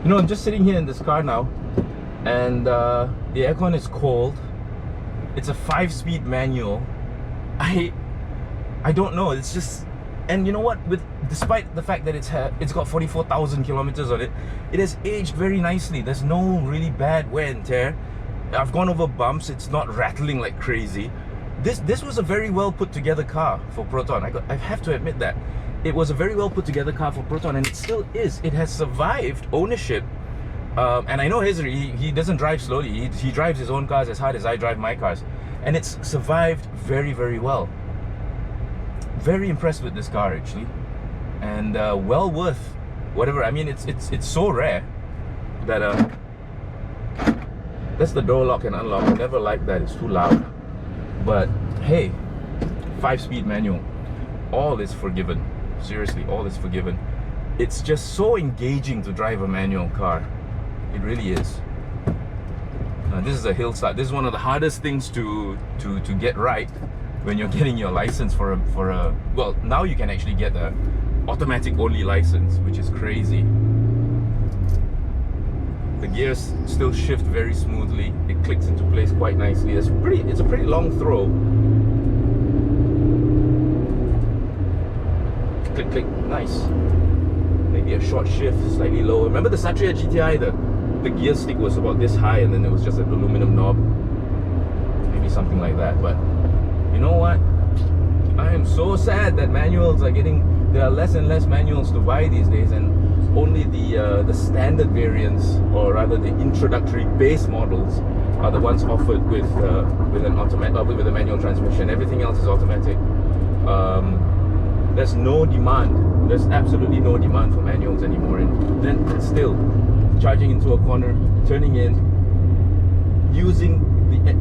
You know, I'm just sitting here in this car now, and the aircon is cold. It's a 5-speed manual. I don't know. It's just, and you know what? Despite the fact that it's got 44,000 kilometers on it, it has aged very nicely. There's no really bad wear and tear. I've gone over bumps. It's not rattling like crazy. This was a very well put together car for Proton. I have to admit that. It was a very well put together car for Proton, and it still is. It has survived ownership. And I know he doesn't drive slowly. He drives his own cars as hard as I drive my cars. And it's survived very, very well. Very impressed with this car, actually. And well worth whatever. I mean, it's so rare that that's the door lock and unlock. I never liked that. It's too loud. But hey, 5-speed manual. All is forgiven. Seriously, all is forgiven. It's just so engaging to drive a manual car. It really is. This is a hill start. This is one of the hardest things to get right when you're getting your license for a well, now you can actually get a automatic only license, which is crazy. The gears still shift very smoothly. It clicks into place quite nicely. It's a pretty long throw. Click, click, nice. Maybe a short shift, slightly lower. Remember the Satria GTI, the gear stick was about this high, and then it was just an aluminum knob. Maybe something like that. But you know what? I am so sad that manuals are there are less and less manuals to buy these days, and only the standard variants, or rather the introductory base models, are the ones offered with a manual transmission. Everything else is automatic. There's no demand. There's absolutely no demand for manuals anymore. And then still, charging into a corner, turning in, using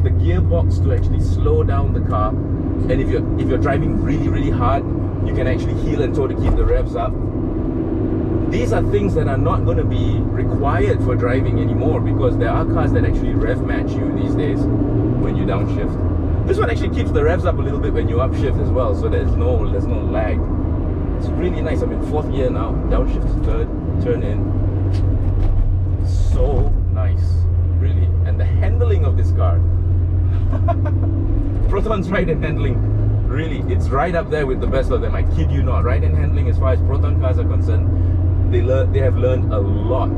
the gearbox to actually slow down the car. And if you're driving really, really hard, you can actually heel and toe to keep the revs up. These are things that are not going to be required for driving anymore, because there are cars that actually rev match you these days when you downshift. This one actually keeps the revs up a little bit when you upshift as well, so there's no lag. It's really nice. I'm in 4th gear now, downshift to 3rd, turn in. So nice, really. And the handling of this car, Proton's ride-and handling, really, it's right up there with the best of them. I kid you not. Ride-and handling, as far as Proton cars are concerned, they have learned a lot.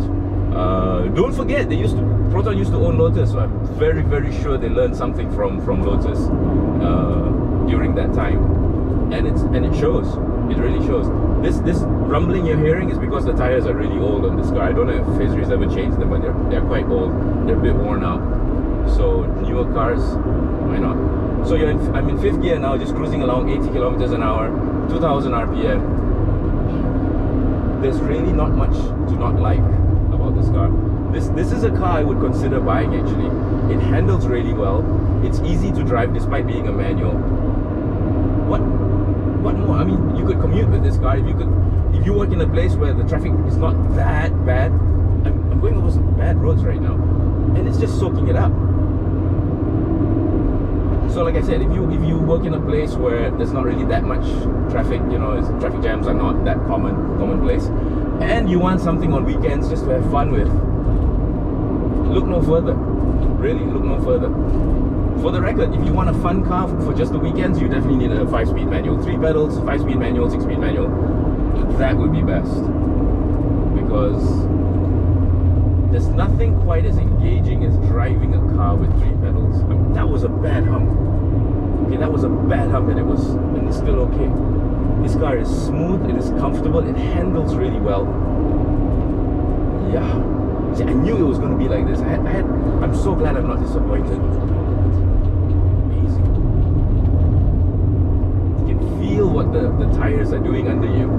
Don't forget, Proton used to own Lotus, so I'm very, very sure they learned something from Lotus during that time, and it shows. It really shows. This rumbling you're hearing is because the tires are really old on this car. I don't know if Fazeries ever changed them, but they're quite old. They're a bit worn out. So newer cars, why not? So I'm in 5th gear now, just cruising along 80 kilometers an hour, 2,000 RPM. There's really not much to not like about this car. This is a car I would consider buying, actually. It handles really well. It's easy to drive despite being a manual. What more? I mean, you could commute with this car. If you work in a place where the traffic is not that bad. I'm going over some bad roads right now, and it's just soaking it up. So like I said, if you work in a place where there's not really that much traffic, you know, traffic jams are not that commonplace, and you want something on weekends just to have fun with, look no further. Really, look no further. For the record, if you want a fun car for just the weekends, you definitely need a 5-speed manual. 3 pedals, 5-speed manual, 6-speed manual. That would be best. Because there's nothing quite as engaging as driving a car with 3 pedals. I mean, that was a bad hump. Okay, that was a bad hump, and it's still okay. This car is smooth, it is comfortable, it handles really well. Yeah. See, I knew it was going to be like this. I'm so glad I'm not disappointed. Amazing. You can feel what the tires are doing under you.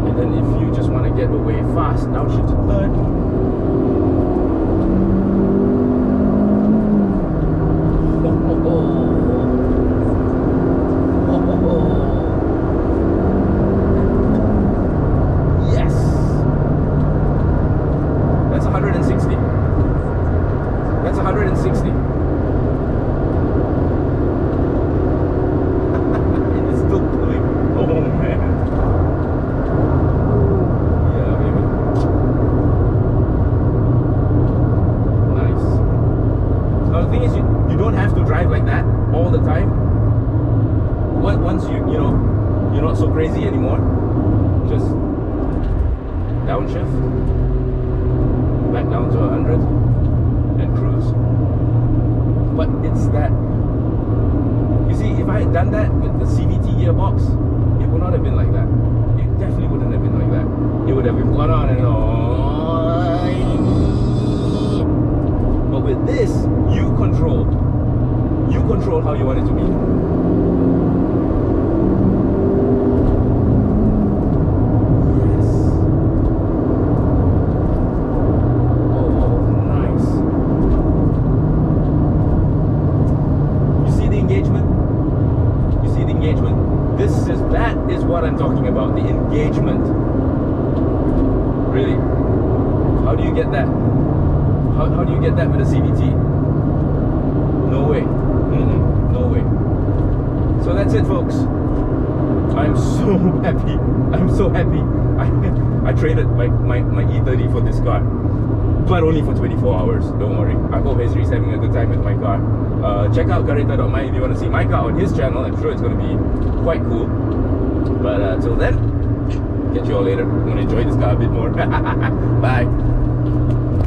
And then if you just want to get away fast, downshift to 3rd. Yes! That's 160. That's 160. It's still pulling. Oh man. Yeah, baby. downshift, back down to 100 and cruise. But it's that, you see, if I had done that with the CVT gearbox, it would not have been like that. It definitely wouldn't have been like that. It would have been gone on and on. But with this, you control how you want it to be. That is what I'm talking about, the engagement. Really. How do you get that? How do you get that with a CVT? No way. No way. So that's it, folks. I'm so happy. I'm so happy. I traded my E30 for this car. But only for 24 hours, don't worry. I hope Hezri's having a good time with my car. Check out garita.my if you want to see my car on his channel. I'm sure it's going to be quite cool. But till then, catch you all later. I'm going to enjoy this car a bit more. Bye.